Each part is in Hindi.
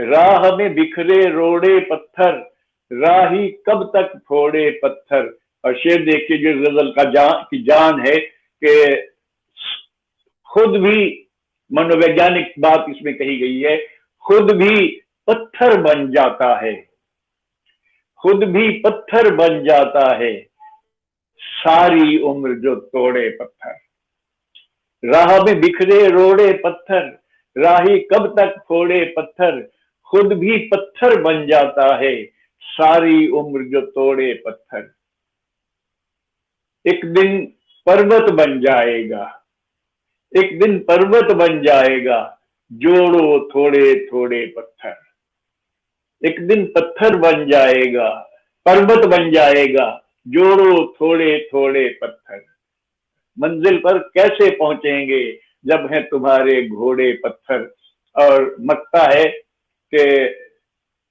राह में बिखरे रोड़े पत्थर, राही कब तक फोड़े पत्थर। और शेर देखिए जो गजल का जान है कि खुद भी मनोवैज्ञानिक बात इसमें कही गई है, खुद भी पत्थर बन जाता है, खुद भी पत्थर बन जाता है, सारी उम्र जो तोड़े पत्थर। राह में बिखरे रोड़े पत्थर, राही कब तक फोड़े पत्थर, खुद भी पत्थर बन जाता है, सारी उम्र जो तोड़े पत्थर। एक दिन पर्वत बन जाएगा, एक दिन पर्वत बन जाएगा, जोड़ो थोड़े थोड़े पत्थर। एक दिन पत्थर बन जाएगा, पर्वत बन जाएगा, जोड़ो थोड़े थोड़े पत्थर। मंजिल पर कैसे पहुंचेंगे जब हैं तुम्हारे घोड़े पत्थर। और मकता है कि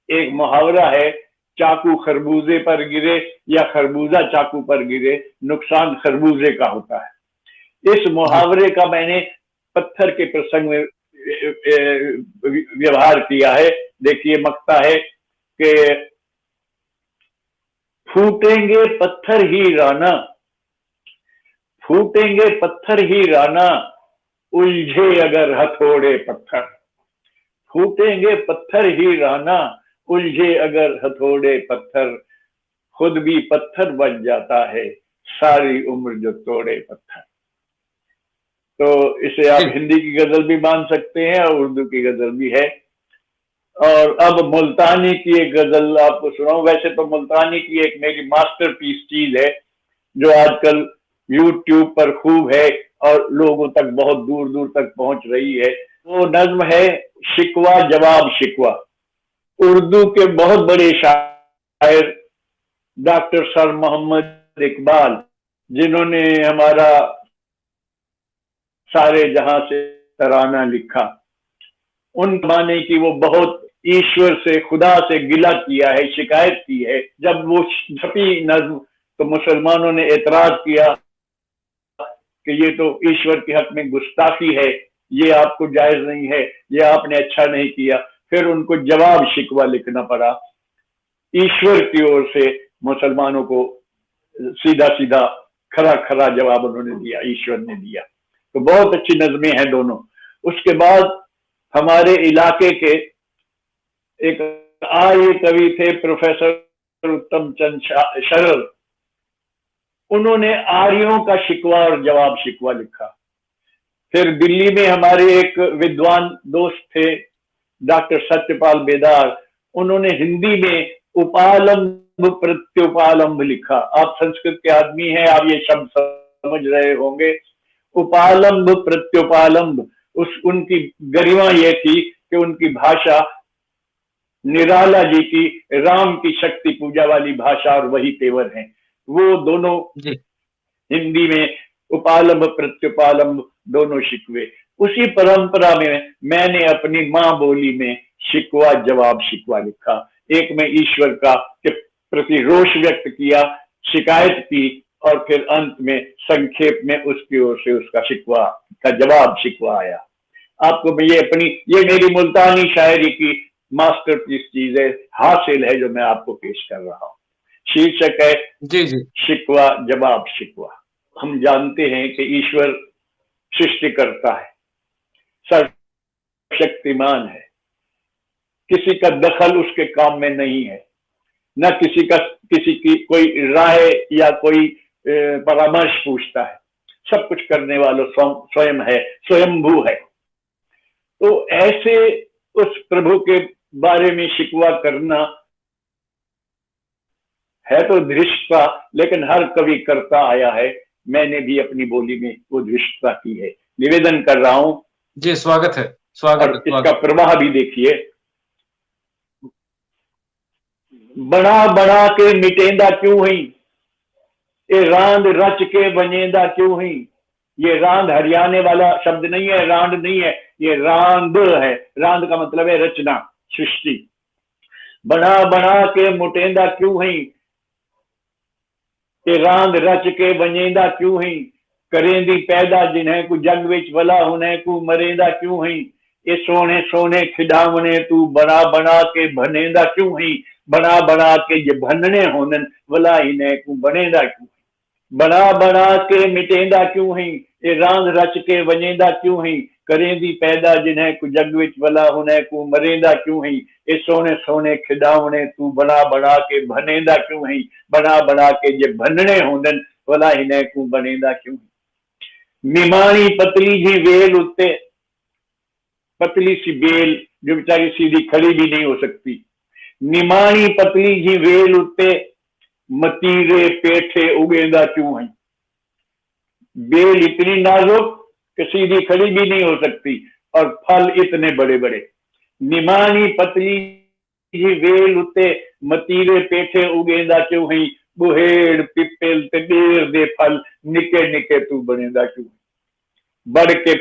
एक मुहावरा है, चाकू खरबूजे पर गिरे या खरबूजा चाकू पर गिरे, नुकसान खरबूजे का होता है। इस मुहावरे का मैंने पत्थर के प्रसंग में व्यवहार किया है। देखिए मकता है कि फूटेंगे पत्थर ही राना, फूटेंगे पत्थर ही राना, उलझे अगर हथौड़े पत्थर। फूटेंगे पत्थर ही राना, उलझे अगर हथौड़े पत्थर, खुद भी पत्थर बन जाता है, सारी उम्र जो तोड़े पत्थर। तो इसे आप हिंदी की गजल भी मान सकते हैं और उर्दू की गजल भी है। और अब मुल्तानी की एक गजल आपको सुनाऊं। वैसे तो मुल्तानी की एक मेरी मास्टरपीस चीज है जो आजकल यूट्यूब पर खूब है और लोगों तक बहुत दूर दूर तक पहुंच रही है। वो नज्म है शिकवा जवाब शिकवा। उर्दू के बहुत बड़े शायर डॉक्टर सर मोहम्मद इकबाल, जिन्होंने हमारा सारे जहां से तराना लिखा, उन जमाने की वो बहुत ईश्वर से खुदा से गिला किया है, शिकायत की है। जब वो छपी नज्म तो मुसलमानों ने एतराज किया कि ये तो ईश्वर के हक में गुस्ताखी है, ये आपको जायज नहीं है, ये आपने अच्छा नहीं किया। फिर उनको जवाब शिकवा लिखना पड़ा। ईश्वर की ओर से मुसलमानों को सीधा सीधा खरा खरा जवाब उन्होंने दिया, ईश्वर ने दिया। तो बहुत अच्छी नज़में हैं दोनों। उसके बाद हमारे इलाके के एक आर्य कवि थे प्रोफेसर उत्तम चंद शरर, उन्होंने आर्यों का शिकवा और जवाब शिकवा लिखा। फिर दिल्ली में हमारे एक विद्वान दोस्त थे डॉक्टर सत्यपाल बेदार, उन्होंने हिंदी में उपालंब प्रत्युपालंब लिखा। आप संस्कृत के आदमी हैं, आप ये शब्द समझ रहे होंगे। उपालंब प्रत्युपालंब, उनकी गरिमा ये थी कि उनकी भाषा निराला जी की राम की शक्ति पूजा वाली भाषा और वही तेवर हैं। वो दोनों हिंदी में उपालंब प्रत्युपालंब दोनों शिकवे। उसी परंपरा में मैंने अपनी मां बोली में शिकवा जवाब शिकवा लिखा। एक में ईश्वर का के प्रति रोष व्यक्त किया, शिकायत की, और फिर अंत में संक्षेप में उसकी ओर से उसका शिकवा का जवाब शिकवा आया। आपको ये मेरी मुल्तानी शायरी की मास्टरपीस चीज है, हासिल है, जो मैं आपको पेश कर रहा हूँ। शीर्षक है जी जी शिकवा जवाब शिकवा। हम जानते हैं कि ईश्वर सृष्टि करता है, सर्वशक्तिमान है, किसी का दखल उसके काम में नहीं है, न किसी की कोई राय या कोई परामर्श पूछता है। सब कुछ करने वाला स्वयं है, स्वयंभू है। तो ऐसे उस प्रभु के बारे में शिकवा करना है तो धृष्टता, लेकिन हर कवि करता आया है। मैंने भी अपनी बोली में वो धृष्टता की है। निवेदन कर रहा हूं जी, स्वागत है, स्वागत और है, इसका स्वागत। प्रवाह भी देखिए। बड़ा बड़ा के मिटेंदा क्यों ही, ये रांद रच के बनेंदा क्यों ही। ये रांद हरियाणे वाला शब्द नहीं है, रांद नहीं है, ये रांद है। रांद का मतलब है रचना, सृष्टि। बड़ा बड़ा के मुटेंदा क्यों ही, ये रांद रच के बनेंदा क्यों ही। करेंदी पैदा जिन्हें को जग विच भला उन्हें को मरेंदा क्यों ही। ये सोने सोने खिडावने तू बना बना के भनेंदा क्यों ही, बना बना के ये भन्ने होनन भला इन्हें को बनेंदा क्यों, बना बना के मिटेंदा क्यों ही, ये रांद रच के वजेंदा क्यों ही, करेंदी पैदा जिन्हें को जग विच भला उन्हें को मरेंदा क्यों ही, ये सोने सोने खिडावने तू बना बना के भनेंदा क्यों ही, बना बना के ये भन्ने होनन भला इन्हें को बनेंदा क्यों ही। निमाणी पतली जी वेल उत्ते, पतली सी बेल जो बेचारी सीधी खड़ी भी नहीं हो सकती, निमाणी पतली जी वेल उत्ते मतीरे पेठे उगेंदा क्यों है। बेल इतनी नाजुक कि सीधी खड़ी भी नहीं हो सकती और फल इतने बड़े बड़े। निमाणी पतली जी वेल उत्ते मतीरे पेठे उगेंदा क्यों है, बुहेड़ पिप्पल ते बेर दे फल निके निके तू बनेंदा क्यों है। बढ़ के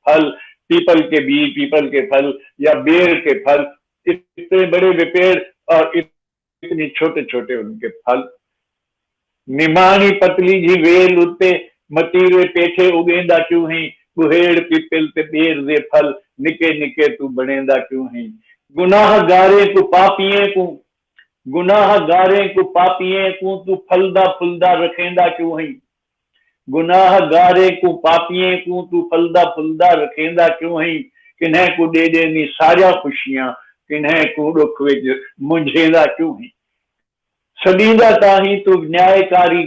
फल पीपल के बीज, पीपल के फल या बेर के फल, इतने बड़े वे पेड़ और इतने छोटे छोटे उनके फल। निमाणी पतली जी वेल उत्ते मतीरे पेठे उगेंदा क्यों ही, बुहेड़ पिपल ते बेर दे फल निके निके तू बनेंदा क्यों ही। गुनाह गारे को पापिये को, गुनाह गारे को पापिये को तू फलदा फुलदा रखेंदा क्यों ही। गुनाह गारे को पापिये को तू फलदा फुलदा रखेंदा क्यों है। किन्हें को दे देनी सारा खुशियां, किन्हें को दुख विच मुंझेंदा क्यों है। सदींदा ताही तू न्यायकारी,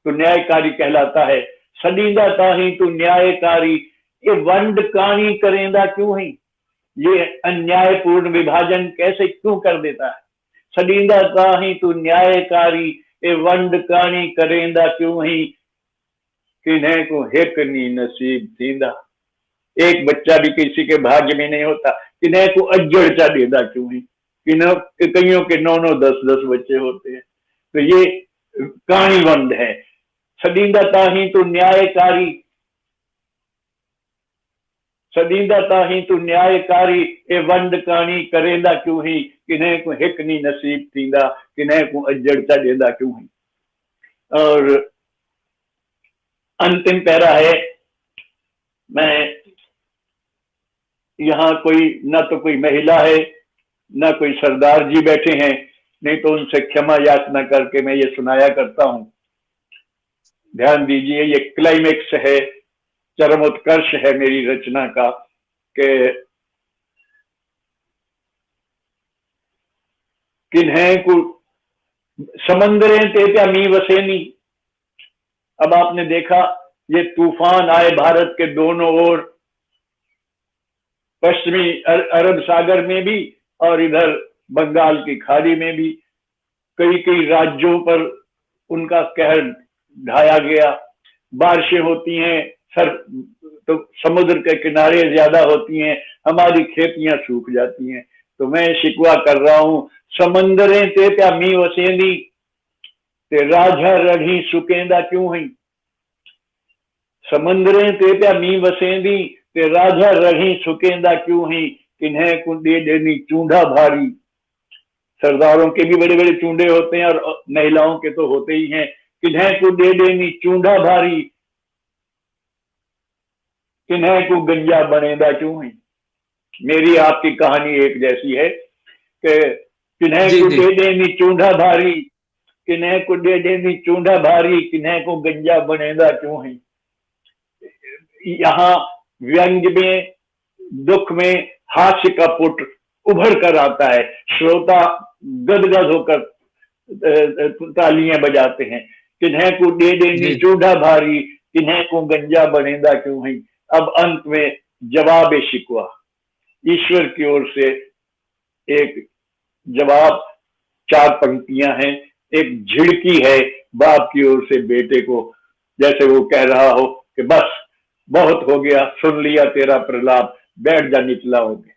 तो न्यायकारी कहलाता है। सदींदा ताही तू न्यायकारी, ये वंड कानी करेंदा क्यों है। ये अन्यायपूर्ण विभाजन कैसे क्यों कर देता है। सदींदा ताही तू न्यायकारी, ये वंड कानी करेंदा क्यों है। किन्हें को हिक नी नसीब थींदा, एक बच्चा भी किसी के भाग्य में नहीं होता, किन्हें को अज्जड़ चा देदा क्यों है। कईयों के 9-9 10-10 बच्चे होते हैं। तो ये कहानी वंड है। सदींदा ताही तो न्यायकारी, सदींदा ताही तो न्यायकारी, ए वंड कहानी करेंदा क्यों ही। किन्हें को हिक नी नसीब थींदा, किन्हें को अज्जड़ चा देदा क्यों है। और अंतिम पैरा है। मैं यहाँ कोई ना तो कोई महिला है ना कोई सरदार जी बैठे हैं, नहीं तो उनसे क्षमा याचना करके मैं ये सुनाया करता हूं। ध्यान दीजिए, ये क्लाइमेक्स है, चरमोत्कर्ष है मेरी रचना का कि किन्हें को समंदरें ते त्या मी वसेनी। अब आपने देखा ये तूफान आए भारत के दोनों ओर, पश्चिमी अरब सागर में भी और इधर बंगाल की खाड़ी में भी। कई कई राज्यों पर उनका कहर ढाया गया। बारिशें होती हैं, तो समुद्र के किनारे ज्यादा होती हैं, हमारी खेतियां सूख जाती हैं। तो मैं शिकवा कर रहा हूं, समंदरें ते त्या मी वसेंदी, ते राझा रढ़ी सुकेंदा क्यों है। समंदरें ते त्या मी वसेंदी, ते राझा रढ़ी सुकेंदा क्यों है। किन्हें को दे देनी चूंडा भारी। सरदारों के भी बड़े बड़े चूंडे होते हैं और महिलाओं के तो होते ही हैं। किन्हें को दे देनी चूंडा भारी, किन्हें को गंजा बनेदा क्यों है। मेरी आपकी कहानी एक जैसी है कि किन्हें को दे देनी चूंडा भारी, किन्हें को दे देनी चूंडा भारी, किन्हें को गंजा बनेदा क्यों है। यहाँ व्यंग में, दुख में हास्य का पुट उभर कर आता है। श्रोता गदगद होकर तालियां बजाते हैं। किन्हें को दे देनी चूंडा भारी, किन्हें को गंजा बनेदा क्यों है। अब अंत में जवाब शिकवा, ईश्वर की ओर से एक जवाब, 4 पंक्तियां हैं। एक झिड़की है बाप की ओर से बेटे को, जैसे वो कह रहा हो कि बस बहुत हो गया, सुन लिया तेरा प्रलाप, बैठ जा निचला हो गया।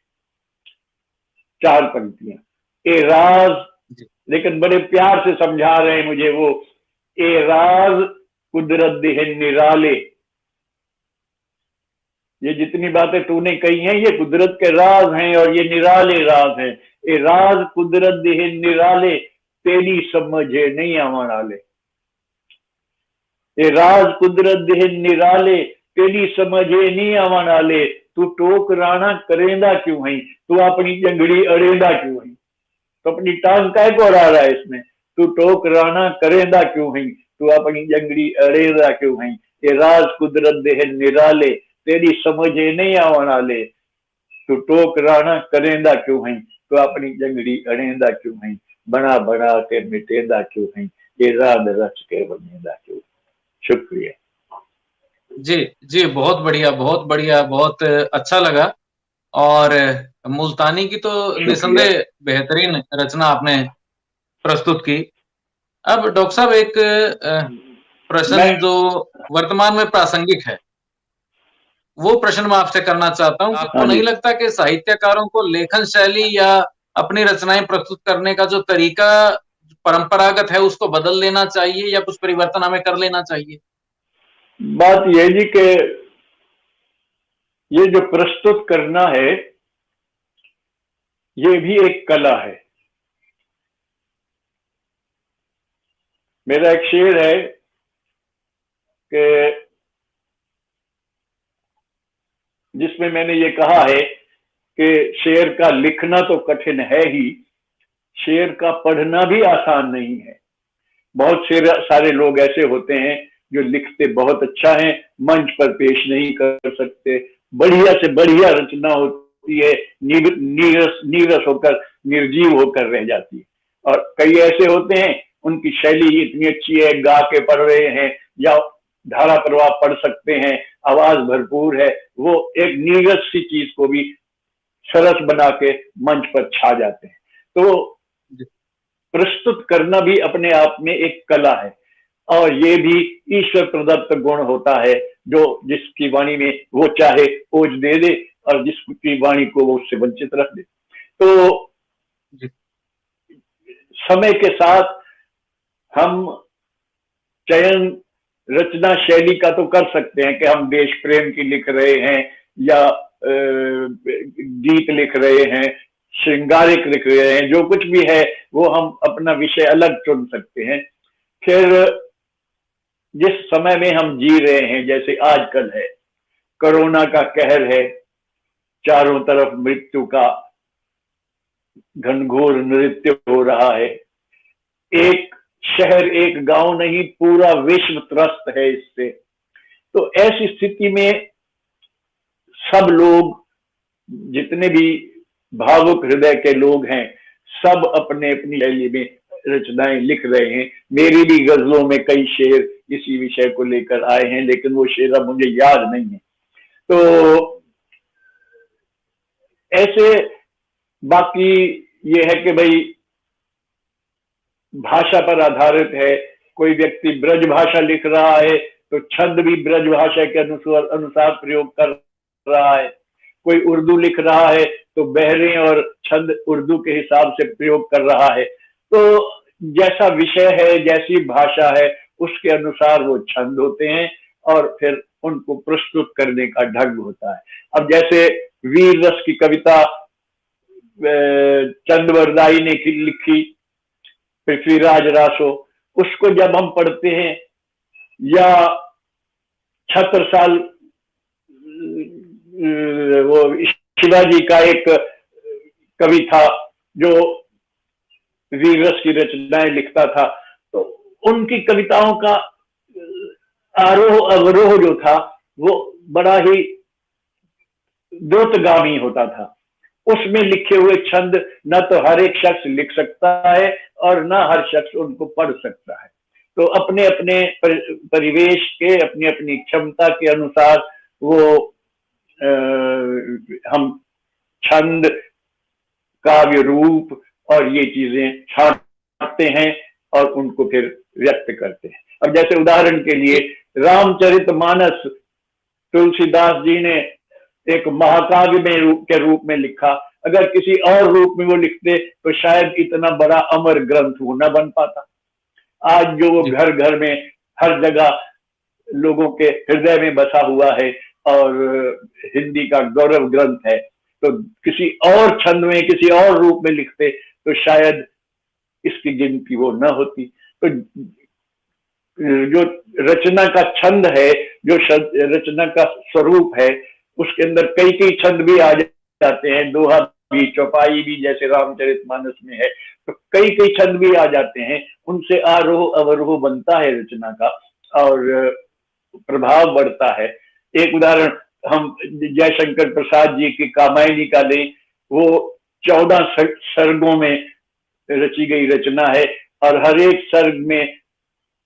4 पंक्तियां। ए राज, लेकिन बड़े प्यार से समझा रहे हैं मुझे वो, ए राज कुदरत देह निराले। ये जितनी बातें तूने कही हैं ये कुदरत के राज हैं और ये निराले राज हैं। ए राज कुदरत देह निराले, तेरी समझे नहीं आवन आले। ए राज कुदरत देह निराले, तेरी समझे नहीं आवन आले। तू टोक राणा करेंदा क्यों है, तू अपनी जंगड़ी अड़ेंदा क्यों है। तो अपनी टांग काय को अड़ा रहा है इसमें, तू टोक राणा करेंदा क्यों है, तू अपनी जंगड़ी अड़ेंदा क्यों है। ये राज कुदरत दे है निराले, तेरी समझे नहीं आवना ले। तू टोक राणा करेंदा क्यों है, तू अपनी जंगड़ी अड़ेंदा क्यों है। बना बना के मिटेंदा क्यों है, ये राज रच के बनेंदा क्यों। शुक्रिया। जी जी, बहुत बढ़िया, बहुत बढ़िया, बहुत अच्छा लगा। और मुल्तानी की तो शुक्रिया। निसंदेह बेहतरीन रचना आपने प्रस्तुत की। अब डॉक्टर साहब, एक मैं प्रश्न जो वर्तमान में प्रासंगिक है, वो प्रश्न मैं आपसे करना चाहता हूँ। आपको हाँ जी। नहीं लगता कि साहित्यकारों को लेखन शैली या अपनी रचनाएं प्रस्तुत करने का जो तरीका परंपरागत है उसको बदल लेना चाहिए, या कुछ परिवर्तन हमें कर लेना चाहिए? बात यह जी कि ये जो प्रस्तुत करना है ये भी एक कला है। मेरा एक शेर है कि जिसमें मैंने ये कहा है कि शेर का लिखना तो कठिन है ही, शेर का पढ़ना भी आसान नहीं है। बहुत सारे लोग ऐसे होते हैं जो लिखते बहुत अच्छा है, मंच पर पेश नहीं कर सकते, बढ़िया से बढ़िया रचना होती है, नीरस नीरस होकर निर्जीव होकर रह जाती है। और कई ऐसे होते हैं उनकी शैली इतनी अच्छी है, गा के पढ़ रहे हैं या धारा प्रवाह पढ़ सकते हैं, आवाज भरपूर है, वो एक नीरस सी चीज को भी सरस बना के मंच पर छा जाते हैं। तो प्रस्तुत करना भी अपने आप में एक कला है, और ये भी ईश्वर प्रदत्त गुण होता है, जो जिसकी वाणी में वो चाहे ओज दे दे और जिसकी वाणी को वो उससे वंचित रख दे। तो समय के साथ हम चयन रचना शैली का तो कर सकते हैं कि हम देश प्रेम की लिख रहे हैं या गीत लिख रहे हैं, श्रृंगारिक लिख रहे हैं, जो कुछ भी है वो हम अपना विषय अलग चुन सकते हैं। फिर जिस समय में हम जी रहे हैं, जैसे आजकल है, कोरोना का कहर है, चारों तरफ मृत्यु का घनघोर नृत्य हो रहा है, एक शहर एक गांव नहीं पूरा विश्व त्रस्त है इससे। तो ऐसी स्थिति में सब लोग, जितने भी भावुक हृदय के लोग हैं, सब अपने अपनी शैली में रचनाएं लिख रहे हैं। मेरी भी गजलों में कई शेर इसी विषय को लेकर आए हैं, लेकिन वो शेर अब मुझे याद नहीं है। तो ऐसे बाकी ये है कि भाई भाषा पर आधारित है। कोई व्यक्ति ब्रज भाषा लिख रहा है तो छंद भी ब्रज भाषा के अनुसार प्रयोग कर रहा है। कोई उर्दू लिख रहा है तो बहरे और छंद उर्दू के हिसाब से प्रयोग कर रहा है। तो जैसा विषय है, जैसी भाषा है, उसके अनुसार वो छंद होते हैं और फिर उनको प्रस्तुत करने का ढंग होता है। अब जैसे वीर रस की कविता चंद्रवरदाई ने लिखी, पृथ्वीराज रासो, उसको जब हम पढ़ते हैं, या छत्रसाल वो शिवाजी का एक कवि था जो वीर रस की रचनाएं लिखता था, तो उनकी कविताओं का आरोह अवरोह जो था वो बड़ा ही द्रुतगामी होता था। उसमें लिखे हुए छंद न तो हर एक शख्स लिख सकता है और न हर शख्स उनको पढ़ सकता है। तो अपने अपने परिवेश के, अपनी अपनी क्षमता के अनुसार वो हम छंद, काव्य रूप और ये चीजें छांटते हैं और उनको फिर व्यक्त करते हैं। अब जैसे उदाहरण के लिए रामचरितमानस तुलसीदास जी ने एक महाकाव्य में के रूप में लिखा। अगर किसी और रूप में वो लिखते तो शायद इतना बड़ा अमर ग्रंथ वो न बन पाता। आज जो वो घर घर में हर जगह लोगों के हृदय में बसा हुआ है और हिंदी का गौरव ग्रंथ है, तो किसी और छंद में, किसी और रूप में लिखते तो शायद इसकी गिनती वो न होती। तो जो रचना का छंद है, जो रचना का स्वरूप है, उसके अंदर कई कई छंद भी आ जाते हैं, दोहा भी, चौपाई भी, जैसे रामचरितमानस में है, तो कई कई छंद भी आ जाते हैं। उनसे आरोह अवरोह बनता है रचना का और प्रभाव बढ़ता है। एक उदाहरण हम जयशंकर प्रसाद जी की कामायनी का लें, वो 14 सर्गों में रची गई रचना है और हर एक सर्ग में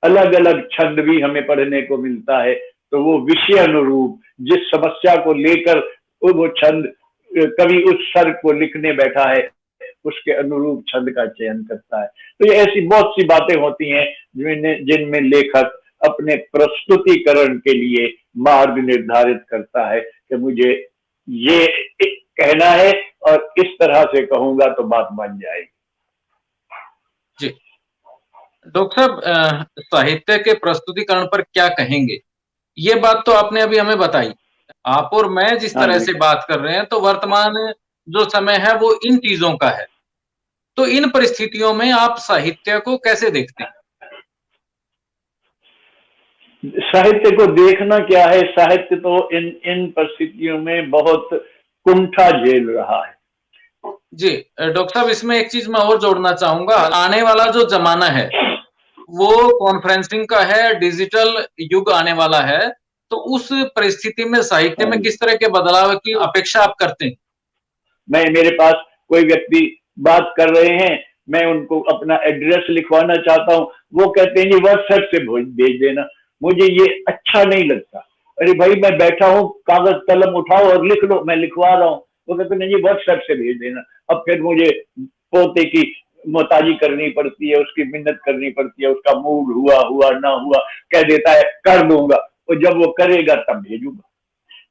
अलग अलग छंद भी हमें पढ़ने को मिलता है। तो वो विषय अनुरूप जिस समस्या को लेकर वो छंद कवि उस सर्ग को लिखने बैठा है, उसके अनुरूप छंद का चयन करता है। तो ये ऐसी बहुत सी बातें होती हैं जिनमें लेखक अपने प्रस्तुतिकरण के लिए मार्ग निर्धारित करता है कि मुझे ये कहना है और इस तरह से कहूंगा तो बात बन जाएगी। जी डॉक्टर साहब, साहित्य के प्रस्तुतिकरण पर क्या कहेंगे? ये बात तो आपने अभी हमें बताई। आप और मैं जिस तरह से बात कर रहे हैं, तो वर्तमान जो समय है वो इन चीजों का है। तो इन परिस्थितियों में आप साहित्य को कैसे देखते हैं? साहित्य को देखना क्या है, साहित्य तो इन परिस्थितियों में बहुत कुंठा झेल रहा है। जी डॉक्टर साहब, इसमें एक चीज मैं और जोड़ना चाहूंगा। आने वाला जो जमाना है वो कॉन्फ्रेंसिंग का है, डिजिटल युग आने वाला है। तो उस परिस्थिति में साहित्य में किस तरह के बदलाव की अपेक्षा आप करते हैं? मेरे पास कोई व्यक्ति बात कर रहे हैं, मैं उनको अपना एड्रेस लिखवाना चाहता हूँ, वो कहते हैं जी व्हाट्सएप से भेज देना। मुझे ये अच्छा नहीं लगता। अरे भाई, मैं बैठा हूँ, कागज कलम उठाओ और लिख लो, मैं लिखवा रहा हूँ। वो कहते नहीं जी व्हाट्सएप से भेज देना। अब फिर मुझे पोते की मोहताजी करनी पड़ती है, उसकी मिन्नत करनी पड़ती है, उसका मूड हुआ ना हुआ, कह देता है कर दूंगा, और जब वो करेगा तब भेजूंगा।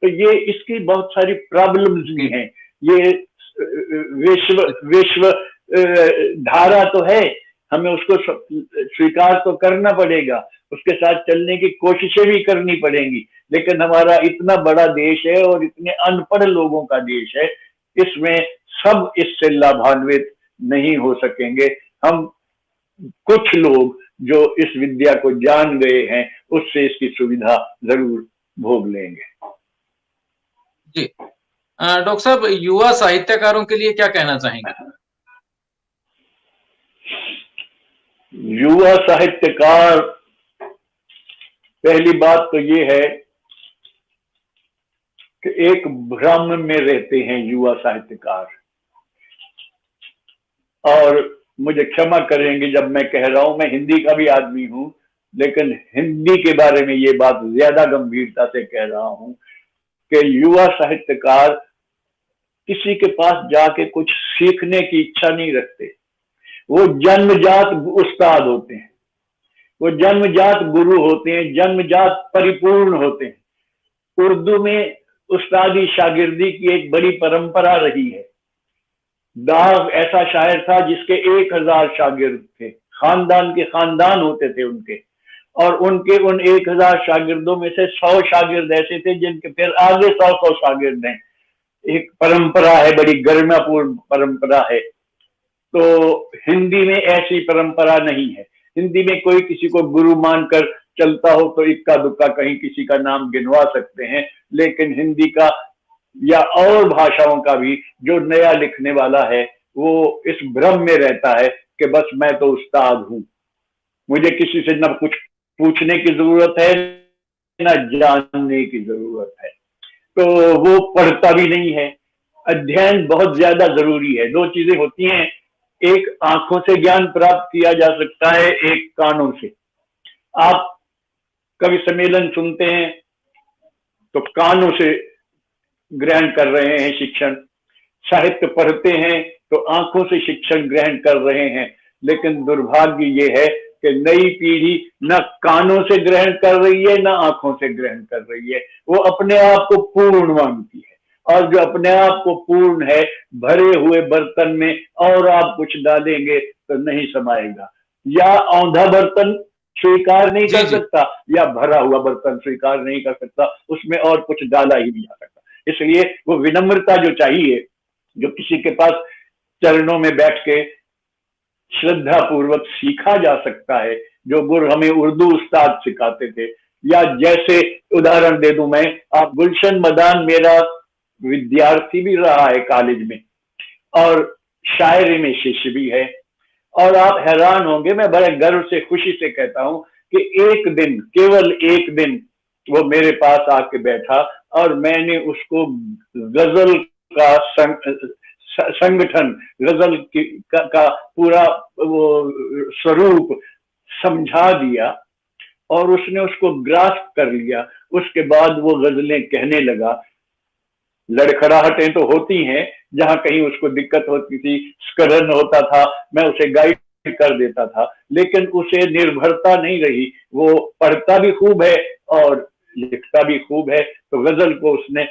तो ये इसकी बहुत सारी प्रॉब्लम्स भी हैं। ये विश्व विश्व धारा तो है, हमें उसको स्वीकार तो करना पड़ेगा, उसके साथ चलने की कोशिशें भी करनी पड़ेंगी। लेकिन हमारा इतना बड़ा देश है और इतने अनपढ़ लोगों का देश है, इसमें सब इससे लाभान्वित नहीं हो सकेंगे। हम कुछ लोग जो इस विद्या को जान गए हैं, उससे इसकी सुविधा जरूर भोग लेंगे। जी डॉक्टर साहब, युवा साहित्यकारों के लिए क्या कहना चाहेंगे? युवा साहित्यकार, पहली बात तो ये है कि एक भ्रम में रहते हैं युवा साहित्यकार। और मुझे क्षमा करेंगे जब मैं कह रहा हूं, मैं हिंदी का भी आदमी हूं, लेकिन हिंदी के बारे में ये बात ज्यादा गंभीरता से कह रहा हूं कि युवा साहित्यकार किसी के पास जाके कुछ सीखने की इच्छा नहीं रखते। वो जन्मजात उस्ताद होते हैं, वो जन्मजात गुरु होते हैं, जन्मजात परिपूर्ण होते हैं। उर्दू में उस्तादी शागिर्दी की एक बड़ी परंपरा रही है। दाग ऐसा शायर था जिसके 1000 शागिर्द थे, खानदान के खानदान होते थे उनके, और उनके उन 1000 शागिर्दों में से 100 शागिर्द ऐसे थे जिनके फिर आगे 100 शागिर्द हैं। एक परंपरा है, बड़ी गरिमापूर्ण परंपरा है। तो हिंदी में ऐसी परंपरा नहीं है। हिंदी में कोई किसी को गुरु मानकर चलता हो तो इक्का दुक्का कहीं किसी का नाम गिनवा सकते हैं, लेकिन हिंदी का या और भाषाओं का भी जो नया लिखने वाला है, वो इस भ्रम में रहता है कि बस मैं तो उस्ताद हूं, मुझे किसी से न कुछ पूछने की जरूरत है न जानने की जरूरत है। तो वो पढ़ता भी नहीं है। अध्ययन बहुत ज्यादा जरूरी है। दो चीजें होती हैं, एक आंखों से ज्ञान प्राप्त किया जा सकता है, एक कानों से। आप कवि सम्मेलन सुनते हैं तो कानों से ग्रहण कर रहे हैं शिक्षण, साहित्य पढ़ते हैं तो आंखों से शिक्षण ग्रहण कर रहे हैं। लेकिन दुर्भाग्य ये है कि नई पीढ़ी न कानों से ग्रहण कर रही है न आंखों से ग्रहण कर रही है। वो अपने आप को पूर्ण मानती है, और जो अपने आप को पूर्ण है, भरे हुए बर्तन में और आप कुछ डालेंगे तो नहीं समाएगा। या औंधा बर्तन स्वीकार नहीं कर सकता, या भरा हुआ बर्तन स्वीकार नहीं कर सकता, उसमें और कुछ डाला ही नहीं जा सकता। इसलिए वो विनम्रता जो चाहिए, जो किसी के पास चरणों में बैठ के श्रद्धा पूर्वक सीखा जा सकता है, जो गुरु हमें उर्दू उस्ताद सिखाते थे या जैसे उदाहरण दे दूं मैं, आप गुलशन मदान मेरा विद्यार्थी भी रहा है कॉलेज में, और शायरी में शिष्य भी है। और आप हैरान होंगे, मैं बड़े गर्व से खुशी से कहता हूं कि एक दिन, केवल एक दिन वो मेरे पास आके बैठा और मैंने उसको गजल का संगठन, गजल का पूरा वो स्वरूप समझा दिया और उसने उसको ग्रास्प कर लिया। उसके बाद वो गजलें कहने लगा। लड़खड़ाहटें तो होती हैं, जहां कहीं उसको दिक्कत होती थी, स्खलन होता था, मैं उसे गाइड कर देता था, लेकिन उसे निर्भरता नहीं रही। वो पढ़ता भी खूब है और लिखता भी खूब है, तो गजल को उसने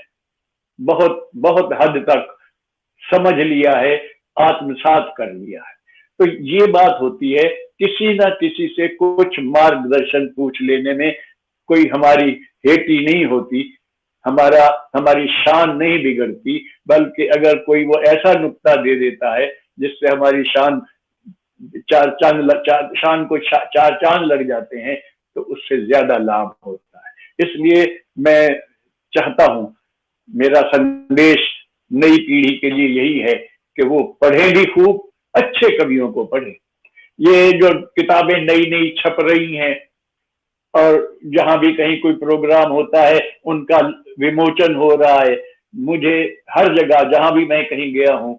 बहुत बहुत हद तक समझ लिया है, आत्मसात कर लिया है। तो ये बात होती है, किसी ना किसी से कुछ मार्गदर्शन पूछ लेने में कोई हमारी हेटी नहीं होती, हमारी शान नहीं बिगड़ती, बल्कि अगर कोई वो ऐसा नुक्ता दे देता है जिससे हमारी शान शान को चार चांद लग जाते हैं, तो उससे ज्यादा लाभ होता है। इसलिए मैं चाहता हूं, मेरा संदेश नई पीढ़ी के लिए यही है कि वो पढ़े भी खूब, अच्छे कवियों को पढ़े। ये जो किताबें नई नई छप रही हैं और जहां भी कहीं कोई प्रोग्राम होता है उनका विमोचन हो रहा है, मुझे हर जगह जहां भी मैं कहीं गया हूं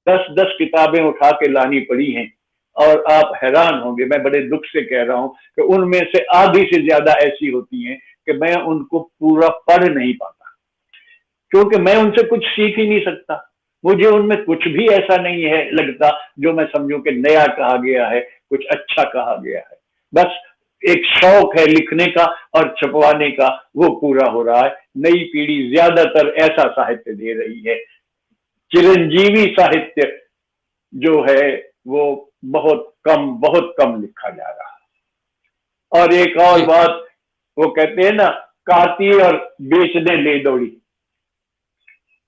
10-10 किताबें उठा के लानी पड़ी हैं। और आप हैरान होंगे, मैं बड़े दुख से कह रहा हूं कि उनमें से आधी से ज्यादा ऐसी होती हैं कि मैं उनको पूरा पढ़ नहीं पाता, क्योंकि मैं उनसे कुछ सीख ही नहीं सकता। मुझे उनमें कुछ भी ऐसा नहीं है लगता जो मैं समझूं कि नया कहा गया है, कुछ अच्छा कहा गया है। बस एक शौक है लिखने का और छपवाने का, वो पूरा हो रहा है। नई पीढ़ी ज्यादातर ऐसा साहित्य दे रही है, चिरंजीवी साहित्य जो है वो बहुत कम लिखा जा रहा है। और एक और जी बात, वो कहते हैं ना, काती और बेचने ले दौड़ी।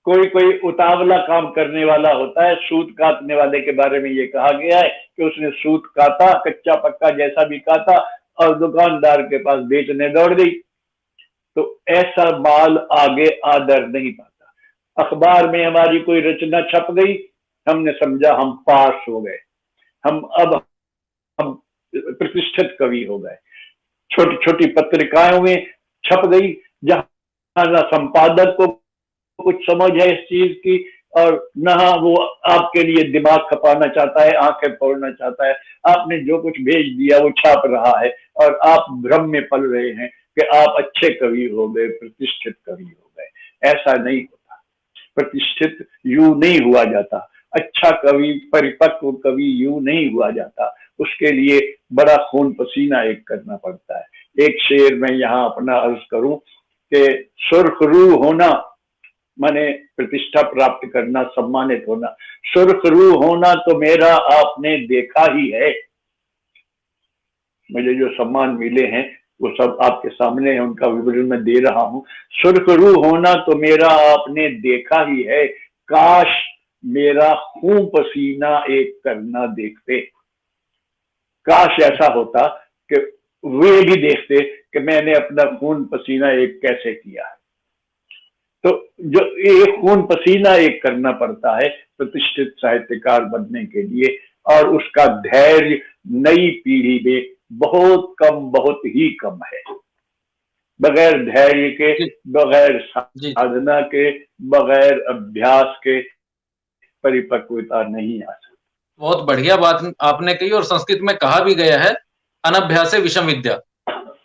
कोई कोई उतावला काम करने वाला होता है, सूत काटने वाले के बारे में ये कहा गया है कि उसने सूत काटा, कच्चा पक्का जैसा भी काटा, और दुकानदार के पास बेचने दौड़ गई। तो ऐसा माल आगे आदर नहीं पाता। अखबार में हमारी कोई रचना छप गई, हमने समझा हम पास हो गए, हम प्रतिष्ठित कवि हो गए। छोटी छोटी पत्रिकाओं में छप गई, जहां ना संपादक को कुछ समझ है इस चीज की, और न वो आपके लिए दिमाग खपाना चाहता है, आंखें फोड़ना चाहता है। आपने जो कुछ भेज दिया वो छाप रहा है और आप भ्रम में पल रहे हैं कि आप अच्छे कवि हो गए, प्रतिष्ठित कवि हो गए। ऐसा नहीं होता, प्रतिष्ठित यूं नहीं हुआ जाता, अच्छा कवि, परिपक्व कवि यूं नहीं हुआ जाता। उसके लिए बड़ा खून पसीना एक करना पड़ता है। एक शेर मैं यहाँ अपना अर्ज करूं कि सुर्ख रूह होना माने प्रतिष्ठा प्राप्त करना, सम्मानित होना। सुर्ख रूह होना तो मेरा आपने देखा ही है। मुझे जो सम्मान मिले हैं वो सब आपके सामने है, उनका विवरण मैं दे रहा हूं। सुर्ख रूह होना तो मेरा आपने देखा ही है, काश मेरा खून पसीना एक करना देखते। काश ऐसा होता कि वे भी देखते कि मैंने अपना खून पसीना एक कैसे किया है। तो जो ये खून पसीना एक करना पड़ता है प्रतिष्ठित साहित्यकार बनने के लिए, और उसका धैर्य नई पीढ़ी में बहुत ही कम है। बगैर धैर्य के, जी बगैर जी साधना के, बगैर अभ्यास के परिपक्वता नहीं आ सकती। बहुत बढ़िया बात आपने कही, और संस्कृत में कहा भी गया है, अनभ्यासे विषम विद्या।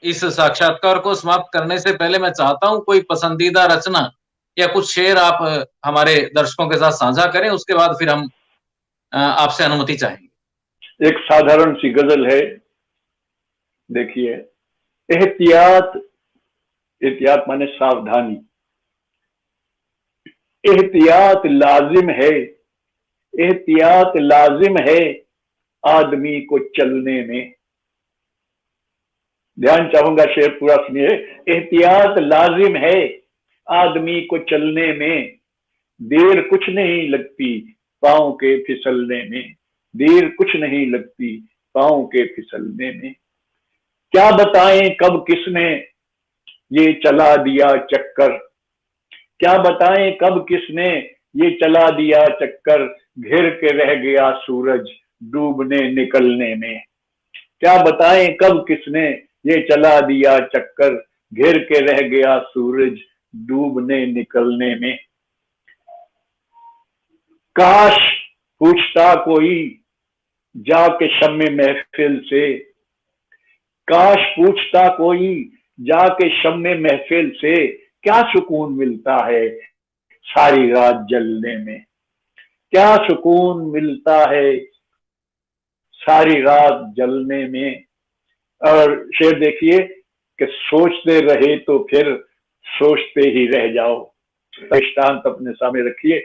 इस साक्षात्कार को समाप्त करने से पहले मैं चाहता हूं कोई पसंदीदा रचना या कुछ शेर आप हमारे दर्शकों के साथ साझा करें, उसके बाद फिर हम आपसे अनुमति चाहेंगे। एक साधारण सी गजल है, देखिए। एहतियात, एहतियात माने सावधानी। एहतियात लाजिम है, एहतियात लाजिम है आदमी को चलने में। ध्यान चाहूंगा, शेर पूरा सुनिए। एहतियात लाजिम है आदमी को चलने में, देर कुछ नहीं लगती पांव के फिसलने में, देर कुछ नहीं लगती पांव के फिसलने में। क्या बताएं कब किसने ये चला दिया चक्कर, क्या बताएं कब किसने ये चला दिया चक्कर, घिर के रह गया सूरज डूबने निकलने में। क्या बताएं कब किसने ये चला दिया चक्कर, घिर के रह गया सूरज डूबने निकलने में। काश पूछता कोई जाके शम्मे महफिल से, काश पूछता कोई जाके शम्मे महफिल से, क्या सुकून मिलता है सारी रात जलने में, क्या सुकून मिलता है सारी रात जलने में। और शेर देखिए कि सोचते रहे तो फिर सोचते ही रह जाओ। दृष्टांत अपने सामने रखिए,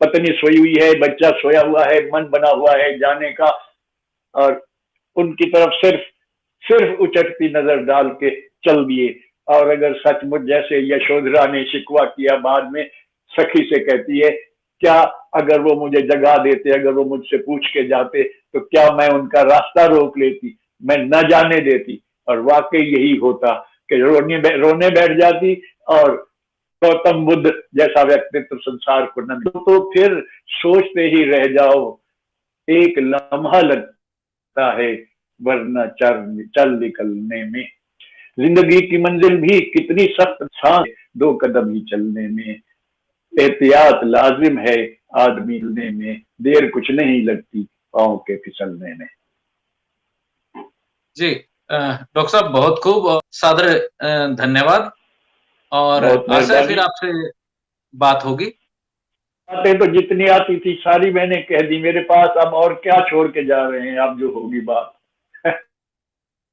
पत्नी सोई हुई है, बच्चा सोया हुआ है, मन बना हुआ है जाने का, और उनकी तरफ सिर्फ उचटती नजर डाल के चल दिए। और अगर सचमुच जैसे यशोधरा ने शिकवा किया, बाद में सखी से कहती है, क्या अगर वो मुझे जगा देते, अगर वो मुझसे पूछ के जाते तो क्या मैं उनका रास्ता रोक लेती, मैं न जाने देती। और वाकई यही होता कि रोने बैठ जाती, और गौतम बुद्ध जैसा व्यक्तित्व संसार को न तो फिर सोचते ही रह जाओ, एक लम्हा लगता है वरना चल निकलने में। जिंदगी की मंजिल भी कितनी सख्त सांस, दो कदम ही चलने में। एहतियात लाजिम है आदमी चलने में, देर कुछ नहीं लगती पाँव के फिसलने में। जी डॉक्टर साहब बहुत खूब और सादर धन्यवाद, और आशा है फिर आपसे बात होगी। बातें तो जितनी आती थी सारी मैंने कह दी मेरे पास, अब और क्या छोड़ के जा रहे हैं आप, जो होगी बात।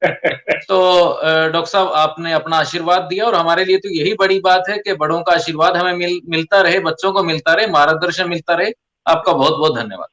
तो डॉक्टर साहब आपने अपना आशीर्वाद दिया, और हमारे लिए तो यही बड़ी बात है कि बड़ों का आशीर्वाद हमें मिलता रहे, बच्चों को मिलता रहे, मार्गदर्शन मिलता रहे। आपका बहुत बहुत धन्यवाद।